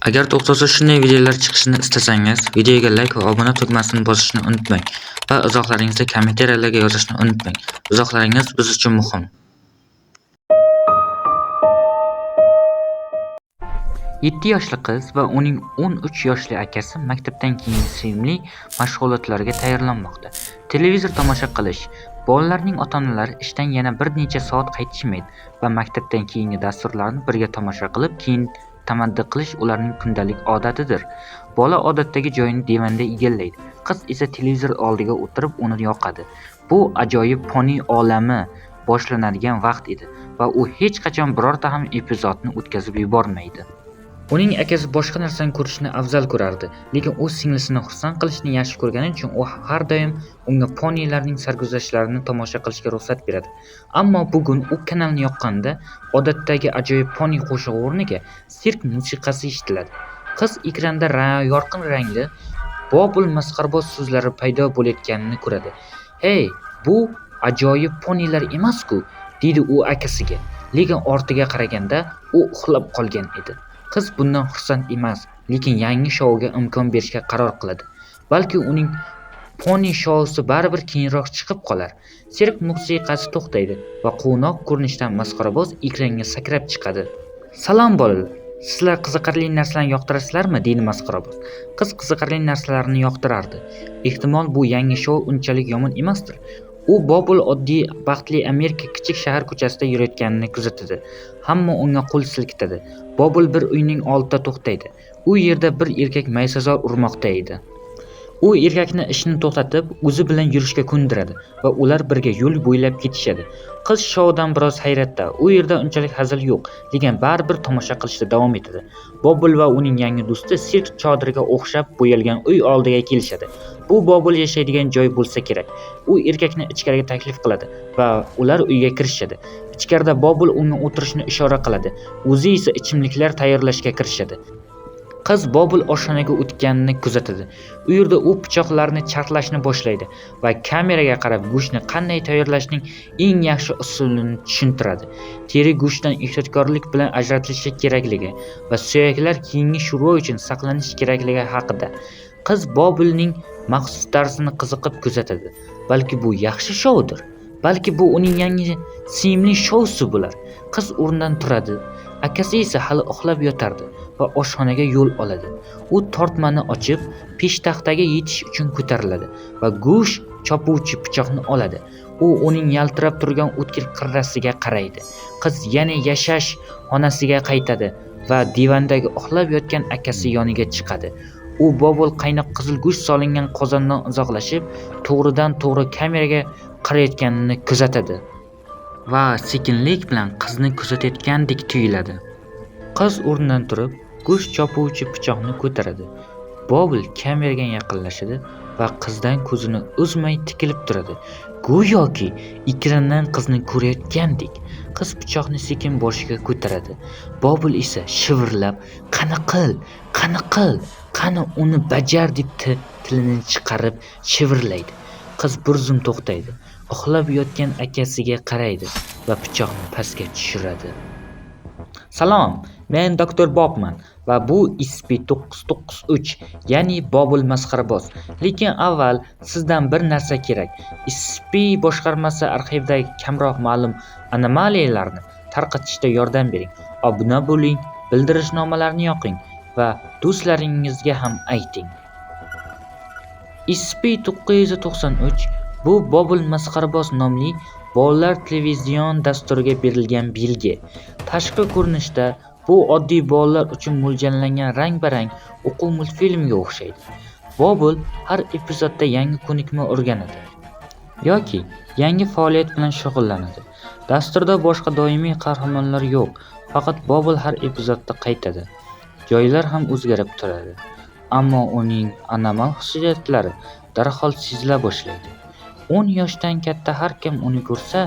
Agar to'xtasa shunday videolar chiqishini istasangiz, videoga like va obuna tugmasini bosishni unutmang va izohlaringizni kommentariyalarga yozishni unutmang. Izohlaringiz biz uchun muhim. 7 yoshli qiz va uning 13 yoshli akasi maktabdan keyingi sevimli mashg'ulotlarga tayyorlanmoqda. Televizor tomosha qilish. Bolalarning ota-onalari ishdan yana bir necha soat qaytishmaydi va maktabdan keyingi dasturlarni birga tomosha qilib, keyin tamaddi qilish ularning kundalik odatidir. Bola odatdagi joyini divanda egallaydi. Qiz esa televizor oldiga o'tirib uni yoqadi. Bu ajoyib poni olami boshlanadigan vaqt edi va u hech qachon birorta ham epizodni o'tkazib yubormaydi. Uning akasi boshqa narsani ko'rishni afzal ko'rardi, lekin u singlisini xursand qilishni yaxshi ko'rgani uchun u har doim unga ponilarning sarguzashtlarini tomosha qilishga ruxsat beradi. Ammo bugun u kanalni yoqqanda, odatdagi ajoyib poni qo'shig'i o'rniga sirk musiqasi eshitiladi. Qiz ekranda yorqin rangli Bobul masxaraboz so'zlari paydo bo'layotganini ko'radi. "Hey, bu ajoyib ponilar emas-ku", dedi u akasiga, lekin ortiga qaraganda u uxlab qolgan edi. Qiz bundan xursand emas, lekin yangi shouga imkon berishga qaror qiladi. Balki uning poni shousi baribir keyinroq chiqib qolar. Sirk musiqasi to'xtaydi va quvnoq ko'rinishdan masxaraboz ekranga sakrab chiqadi. "Salom bolalar, sizlar qiziqarli narsalarni yoqtirasizlarmi?" deydi masxaraboz. Qiz qiziqarli narsalarni yoqtirardi. Ehtimol bu yangi shou unchalik yomon emasdir. U Bobul oddiy baxtli Amerika kichik shahar ko'chasida yurayotganini kuzatadi. Hamma unga qo'l silkitadi. Bobul bir uyning oldida to'xtaydi. U yerda bir erkak maysazor urmoqda edi. U erkakni ishni to'xtatib, o'zi bilan yurishga ko'ndiradi va ular birga yo'l bo'ylab ketishadi. Qiz shoudan biroz hayratda. U yerda unchalik hazil yo'q, lekin baribir tomosha qilishda davom etadi. Bobul va uning yangi do'sti sirk chodiriga o'xshab bo'yalgan uy oldiga kelishadi. Bu Bobul yashaydigan joy bo'lsa kerak. U erkakni ichkariga taklif qiladi va ular uyga kirishadi. Ichkarida Bobul unga o'tirishni ishora qiladi. O'zi esa ichimliklar tayyorlashga kirishadi. Qiz Bobul oshxonaga o'tganini kuzatadi. U yerda u pichoqlarni charxlashni boshlaydi va kameraga qarab go'shtni qanday tayyorlashning eng yaxshi usulini tushuntiradi. Teri go'shtdan ehtiyotkorlik bilan ajratilishi kerakligi va suyaklar keyingi shurva uchun saqlanishi kerakligi haqida. Qiz Bobulning maxsus darsini qiziqib kuzatadi. Balki bu yaxshi shoudir. Balki bu uning yangi sevimli shousi bo'lar. Qiz o'rnidan turadi. Akasi esa hali uxlab yotardi va oshxonaga yo'l oladi. U tortmani ochib, peshtaxtaga yetish uchun ko'tariladi va go'sht chopuvchi pichoqni oladi. U uning yaltirab turgan o'tkir qirrasiga qaraydi. Qiz yana yashash xonasiga qaytadi va divandagi uxlab yotgan akasi yoniga chiqadi. U Bobul qaynoq qizil go'sht solingan qozondan uzoqlashib, to'g'ridan-to'g'ri kameraga qarayotganini kuzatadi va sekinlik bilan qizni kuzatayotgandek tuyuladi. Qiz o'rnidan turib, go'sht chopuvchi pichoqni ko'taradi. Bobul kameraga yaqinlashadi va qizdan ko'zini uzmay tikilib turadi, go'yoki ekrandan qizni ko'rayotgandek. Qiz pichoqni sekin boshiga ko'taradi. Bobul esa shivirlab, "Qani qil, qani uni bajar" deb tilini chiqarib shivirlaydi. Qiz bir zum to'xtaydi. Uxlab yotgan akasiga qaraydi va pichoqni pastga tushiradi. "Salom, men doktor Bobman va bu SP993, ya'ni Bobul masxaraboz. Lekin avval sizdan bir narsa kerak. SP boshqarmasi arxivdagi kamroq ma'lum anomaliyalarni tarqatishda yordam bering. Obuna bo'ling, bildirishnomalarni yoqing va do'stlaringizga ham ayting." SP993 bu Bobul masxaraboz nomli bolalar televizion dasturiga berilgan belgi. Tashqi ko'rinishda bu oddiy bolalar uchun mo'ljallangan rang-barang o'quv multfilmiga o'xshaydi. Bobul har epizodda yangi ko'nikma o'rganadi yoki yangi faoliyat bilan shug'ullanadi. Dasturda boshqa doimiy qahramonlar yo'q, faqat Bobul har epizodda qaytadi. Joylar ham o'zgarib turadi, ammo uning anomal xususiyatlari darhol sezila boshlaydi. 10 yoshdan katta har kim uni ko'rsa,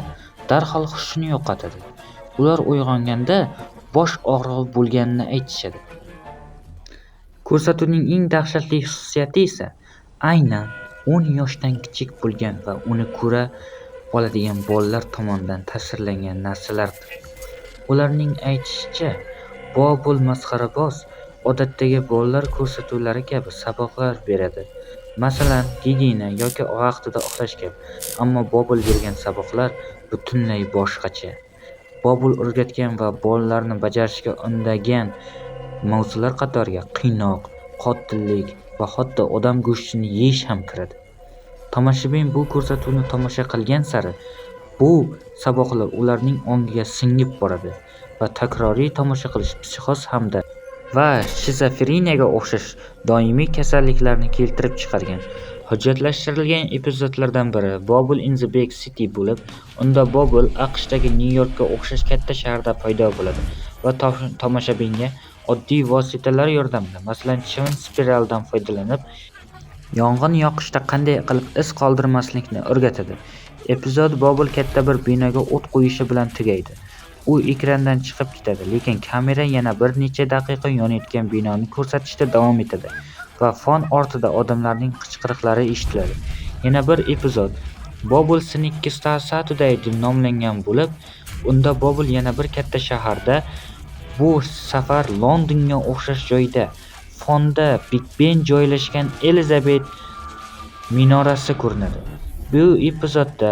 darhol hushini yo'qotadi. Ular uyg'onganda bosh og'rig'i bo'lganini aytishadi. Ko'rsatuvning eng dahshatli xususiyati esa aynan 10 yoshdan kichik bo'lgan va uni ko'ra oladigan bolalar tomonidan tasvirlangan narsalardir. Ularning aytishicha, Bobul masxaraboz odatdagi bolalar ko'rsatuvlari kabi saboqlar beradi. Masalan, gigiyena yoki vaqtida uxlash kabi. Ammo Bobble bergan saboqlar butunlay boshqacha. Bobble o'rgatgan va bolalarni bajarishga undagan mavzular qatoriga qiynoq, qotillik va hatto odam go'shtini yeyish ham kiradi. Tomoshabin bu ko'rsatuvni tomosha qilgan sari bu saboqlar ularning ongiga singib boradi va takroriy tomosha qilish psixoz hamda va shizofreniyaga o'xshash doimiy kasalliklarni keltirib chiqargan. Hujjatlashtirilgan epizodlardan biri Bobble in the Big City bo'lib, unda Bobble AQShdagi Nyu-Yorkka o'xshash katta shaharda paydo bo'ladi va tomoshabinga oddiy vositalar yordamida, masalan, chivin spiralidan foydalanib, yong'in yoqishda qanday qilib iz qoldirmaslikni o'rgatadi. Epizod Bobble katta bir binoga o't qo'yishi bilan tugaydi. U ekrandan chiqib ketadi, lekin kamera yana bir necha daqiqa yonayotgan binoni ko'rsatishda davom etadi va fon ortida odamlarning qichqiriqlari eshitiladi. Yana bir epizod Bobble Sneaky Saturday deb nomlangan bo'lib, unda Bobble yana bir katta shaharda, bu safar Londonga o'xshash joyda, fonda Big Ben joylashgan Elizabet minorasi ko'rinadi. Bu epizodda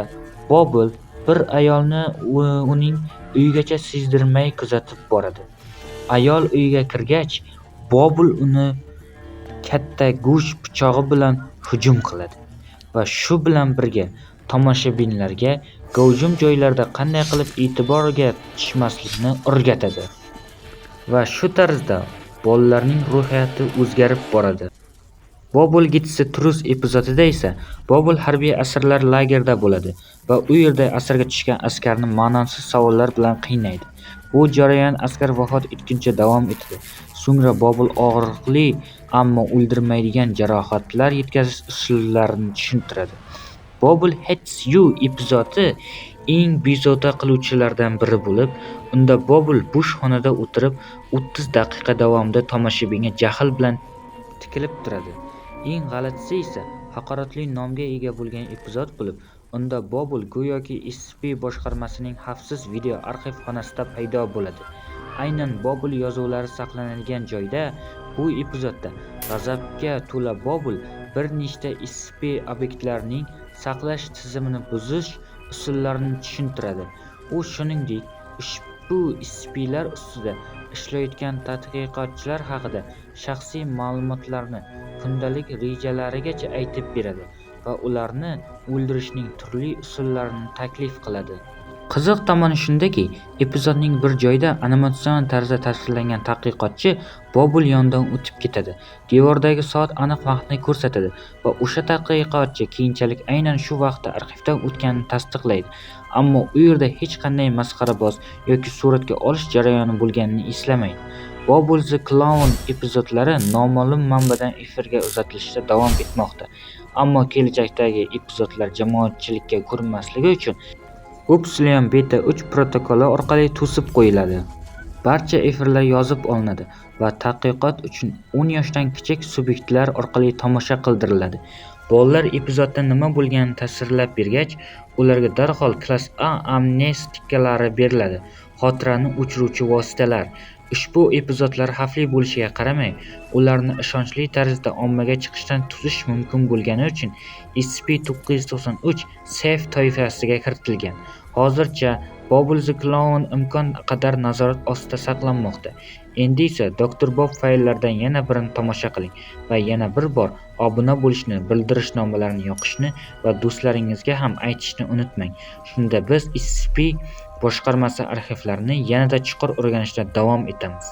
Bobble bir ayolni uning uyigacha sezdirmay kuzatib boradi. Ayol uyga kirgach, Bobble uni katta go'sht pichog'i bilan hujum qiladi va shu bilan birga tomoshabinlarga gavjum joylarda qanday qilib e'tiborga tushmaslikni o'rgatadi. Va shu tarzda bolalarning ruhiyati o'zgarib boradi. Bobble Gets the Truth epizodida esa Bobble harbiy asirlar lagerida bo'ladi va u yerda asirga tushgan askarni ma'nosiz savollar bilan qiynaydi. Bu jarayon askar vafot etguncha davom etadi. So'ngra Bobble og'riqli ammo o'ldirmaydigan jarohatlar yetkazish usullarini tushuntiradi. Bobble Hates You epizodi eng bezovta qiluvchilardan biri bo'lib, unda Bobble bo'sh xonada o'tirib 30 daqiqa davomida tomoshabinga jahl bilan tikilib turadi. Eng g'alatisi esa haqoratli nomga ega bo'lgan epizod bo'lib, unda Bobble go'yoki SCP boshqarmasining xavfsiz video arxiv xonasida paydo bo'ladi. Aynan Bobble yozuvlari saqlanadigan joyda. Bu epizodda g'azabga to'la Bobble bir nechta SCP obyektlarning saqlash tizimini buzish usullarini tushuntiradi. U shuningdek, ushbu SCPlar ustida ishlayotgan tadqiqotchilar haqida shaxsiy ma'lumotlarni kundalik rejalarigacha aytib beradi va ularni o'ldirishning turli usullarini taklif qiladi. Qiziq tomoni shundaki, epizodning bir joyida animatsion tarzda tasvirlangan tadqiqotchi Bobble yonidan o'tib ketadi. Devordagi soat aniq vaqtni ko'rsatadi va o'sha tadqiqotchi keyinchalik aynan shu vaqtda arxivdan o'tganini tasdiqlaydi. Ammo u yerda hech qanday masxaraboz yoki suratga olish jarayoni bo'lganini eslamaydi. Bobble the Clown epizodlari noma'lum manbadan efirga uzatilishda davom etmoqda. Ammo kelajakdagi epizodlar jamoatchilikka ko'rinmasligi uchun Upsilon Beta 3 protokoli orqali to'sib qo'yiladi. Barcha efirlar yozib olinadi va tadqiqot uchun 10 yoshdan kichik subyektlar orqali tomosha qildiriladi. Bolalar epizodda nima bo'lganini tasvirlab bergach, ularga darhol klass A amnestikalari beriladi. Xotirani o'chiruvchi vositalar. Ushbu epizodlar xavfli bo'lishiga qaramay, ularni ishonchli tarzda ommaga chiqishdan to'sish mumkin bo'lgani uchun SCP-993 Safe toifasiga kiritilgan. Hozircha Bobble the Clown imkon qadar nazorat ostida saqlanmoqda. Endi esa Dr. Bob fayllardan yana birini tomosha qiling va yana bir bor obuna bo'lishni, bildirishnomalarni yoqishni va do'stlaringizga ham aytishni unutmang. Shunda biz SCP boshqarmasi arxivlarini yanada chuqur o'rganishda davom etamiz.